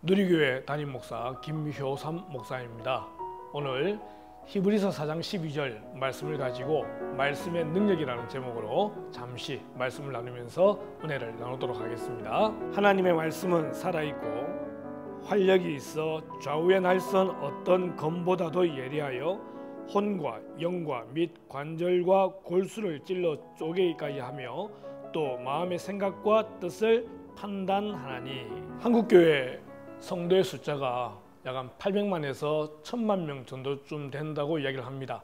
누리교회 담임 목사 김효삼 목사입니다. 오늘 히브리서 4장 12절 말씀을 가지고 말씀의 능력이라는 제목으로 잠시 말씀을 나누면서 은혜를 나누도록 하겠습니다. 하나님의 말씀은 살아있고 활력이 있어 좌우의 날선 어떤 검보다도 예리하여 혼과 영과 및 관절과 골수를 찔러 쪼개기까지 하며 또 마음의 생각과 뜻을 판단하나니. 한국교회 성도의 숫자가 약 한 800만에서 1000만 명 정도쯤 된다고 이야기를 합니다.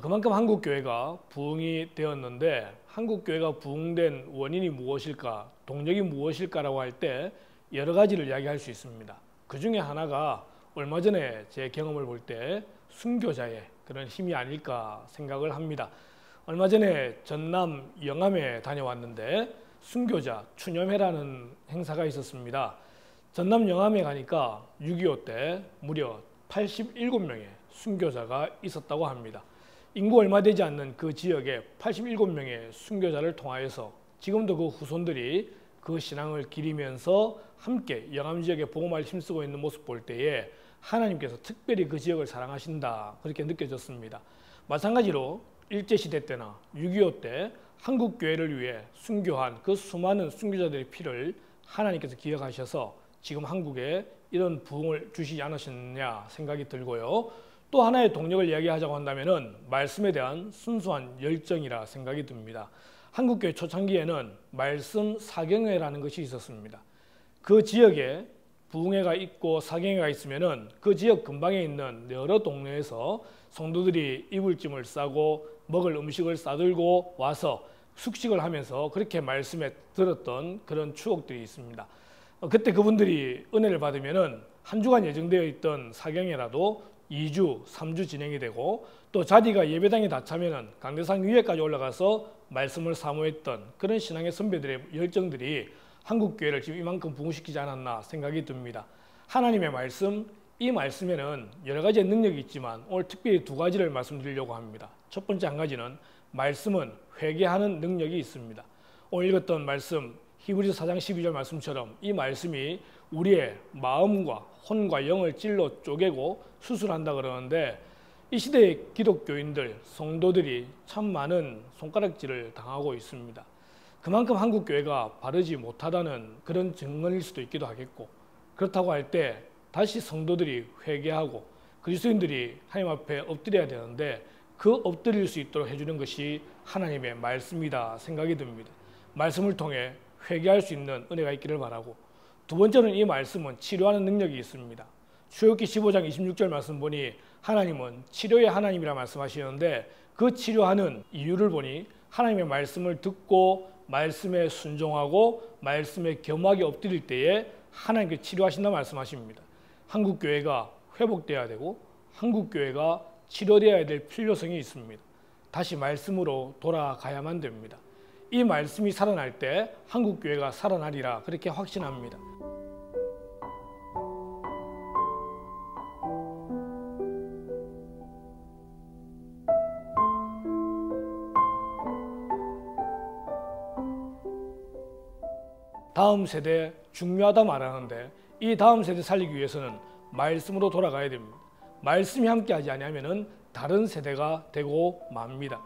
그만큼 한국교회가 부흥이 되었는데, 한국교회가 부흥된 원인이 무엇일까, 동력이 무엇일까라고 할 때 여러 가지를 이야기할 수 있습니다. 그 중에 하나가 얼마 전에 제 경험을 볼 때 순교자의 그런 힘이 아닐까 생각을 합니다. 얼마 전에 전남 영암에 다녀왔는데 순교자 추념회라는 행사가 있었습니다. 전남 영암에 가니까 6.25 때 무려 87명의 순교자가 있었다고 합니다. 인구 얼마 되지 않는 그 지역에 87명의 순교자를 통하여서 지금도 그 후손들이 그 신앙을 기리면서 함께 영암 지역에 복음을 힘쓰고 있는 모습 볼 때에 하나님께서 특별히 그 지역을 사랑하신다, 그렇게 느껴졌습니다. 마찬가지로 일제시대 때나 6.25 때 한국교회를 위해 순교한 그 수많은 순교자들의 피를 하나님께서 기억하셔서 지금 한국에 이런 부흥을 주시지 않으셨느냐 생각이 들고요. 또 하나의 동력을 이야기하자고 한다면 말씀에 대한 순수한 열정이라 생각이 듭니다. 한국교회 초창기에는 말씀 사경회라는 것이 있었습니다. 그 지역에 부흥회가 있고 사경회가 있으면 그 지역 근방에 있는 여러 동네에서 성도들이 이불 짐을 싸고 먹을 음식을 싸들고 와서 숙식을 하면서 그렇게 말씀에 들었던 그런 추억들이 있습니다. 그때 그분들이 은혜를 받으면 한 주간 예정되어 있던 사경회라도 2주, 3주 진행이 되고, 또 자리가 예배당에 다 차면 강대상 위에까지 올라가서 말씀을 사모했던 그런 신앙의 선배들의 열정들이 한국교회를 지금 이만큼 부흥시키지 않았나 생각이 듭니다. 하나님의 말씀, 이 말씀에는 여러 가지의 능력이 있지만 오늘 특별히 두 가지를 말씀드리려고 합니다. 첫 번째 한 가지는 말씀은 회개하는 능력이 있습니다. 오늘 읽었던 말씀 히브리서 4장 12절 말씀처럼 이 말씀이 우리의 마음과 혼과 영을 찔러 쪼개고 수술한다 그러는데, 이 시대의 기독교인들, 성도들이 참 많은 손가락질을 당하고 있습니다. 그만큼 한국교회가 바르지 못하다는 그런 증언일 수도 있기도 하겠고, 그렇다고 할 때 다시 성도들이 회개하고 그리스도인들이 하나님 앞에 엎드려야 되는데, 그 엎드릴 수 있도록 해주는 것이 하나님의 말씀이다 생각이 듭니다. 말씀을 통해 회개할 수 있는 은혜가 있기를 바라고, 두 번째는 이 말씀은 치료하는 능력이 있습니다. 출애굽기 15장 26절 말씀 보니 하나님은 치료의 하나님이라 말씀하시는데, 그 치료하는 이유를 보니 하나님의 말씀을 듣고 말씀에 순종하고 말씀에 겸하게 엎드릴 때에 하나님께 치료하신다 말씀하십니다. 한국교회가 회복되어야 되고 한국교회가 치료되어야 될 필요성이 있습니다. 다시 말씀으로 돌아가야만 됩니다. 이 말씀이 살아날 때 한국교회가 살아나리라, 그렇게 확신합니다. 다음 세대 중요하다 말하는데, 이 다음 세대 살리기 위해서는 말씀으로 돌아가야 됩니다. 말씀이 함께하지 않으면 다른 세대가 되고 맙니다.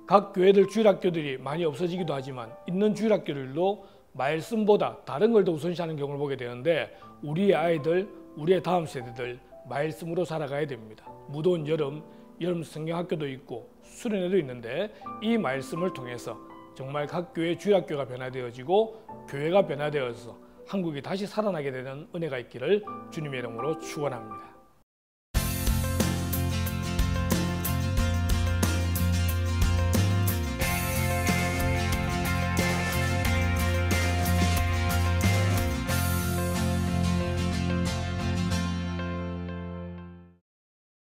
각 교회들 주일학교들이 많이 없어지기도 하지만 있는 주일학교들도 말씀보다 다른 걸 더 우선시하는 경우를 보게 되는데, 우리의 아이들, 우리의 다음 세대들 말씀으로 자라가야 됩니다. 무더운 여름 성경학교도 있고 수련회도 있는데, 이 말씀을 통해서 정말 각 교회 주일학교가 변화되어지고 교회가 변화되어서 한국이 다시 살아나게 되는 은혜가 있기를 주님의 이름으로 축원합니다.